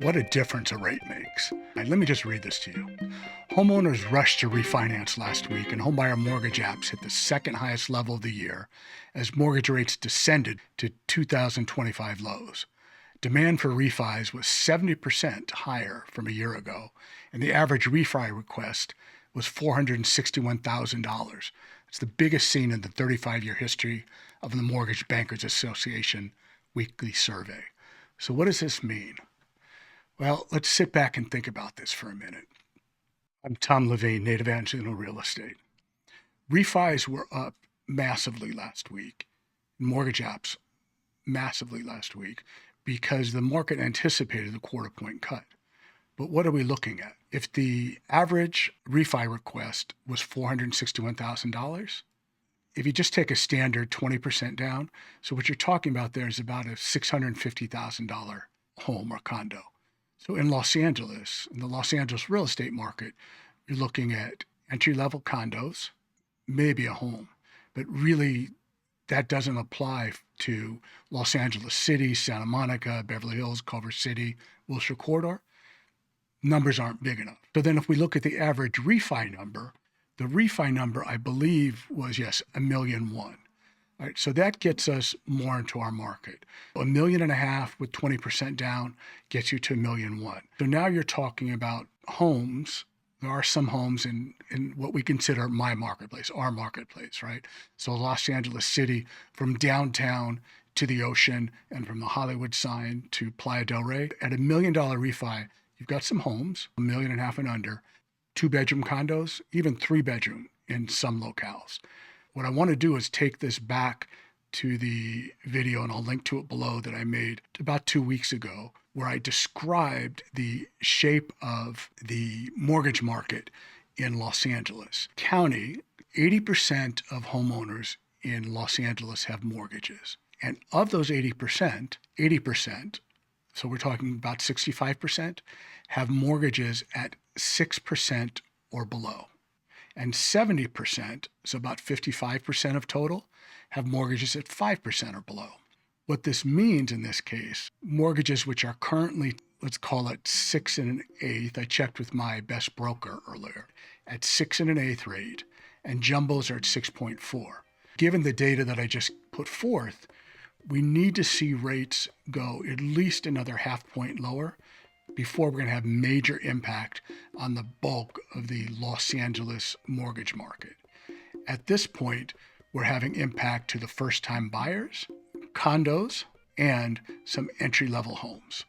What a difference a rate makes. Let me just read this to you. Homeowners rushed to refinance last week, and homebuyer mortgage apps hit the second highest level of the year as mortgage rates descended to 2025 lows. Demand for refis was 70% higher from a year ago, and the average refi request was $461,000. It's the biggest seen in the 35-year history of the Mortgage Bankers Association weekly survey. So what does this mean? Well, let's sit back and think about this for a minute. I'm Tom Levine, native Angelino real estate. Refis were up massively last week, mortgage apps massively last week, because the market anticipated a quarter point cut. But what are we looking at? If the average refi request was $461,000, if you just take a standard 20% down, so what you're talking about there is about a $650,000 home or condo. So in Los Angeles, in the Los Angeles real estate market, you're looking at entry-level condos, maybe a home, but really that doesn't apply to Los Angeles City, Santa Monica, Beverly Hills, Culver City, Wilshire Corridor. Numbers aren't big enough. So then if we look at the average refi number, the refi number, I believe, was, yes, 1.1 million. All right, so that gets us more into our market. 1.5 million with 20% down gets you to 1.1 million. So now you're talking about homes. There are some homes in what we consider my marketplace, our marketplace, right? So Los Angeles City, from downtown to the ocean and from the Hollywood sign to Playa del Rey. At $1 million refi, you've got some homes, 1.5 million and under, 2-bedroom condos, even 3-bedroom in some locales. What I want to do is take this back to the video, and I'll link to it below, that I made about 2 weeks ago, where I described the shape of the mortgage market in Los Angeles County. 80% of homeowners in Los Angeles have mortgages. And of those 80%, so we're talking about 65%, have mortgages at 6% or below. And 70%, so about 55% of total, have mortgages at 5% or below. What this means in this case, mortgages which are currently, let's call it 6 1/8, I checked with my best broker earlier, at 6 1/8 rate, and jumbos are at 6.4. Given the data that I just put forth, we need to see rates go at least another half point lower before we're going to have major impact on the bulk of the Los Angeles mortgage market. At this point, we're having impact to the first-time buyers, condos, and some entry-level homes.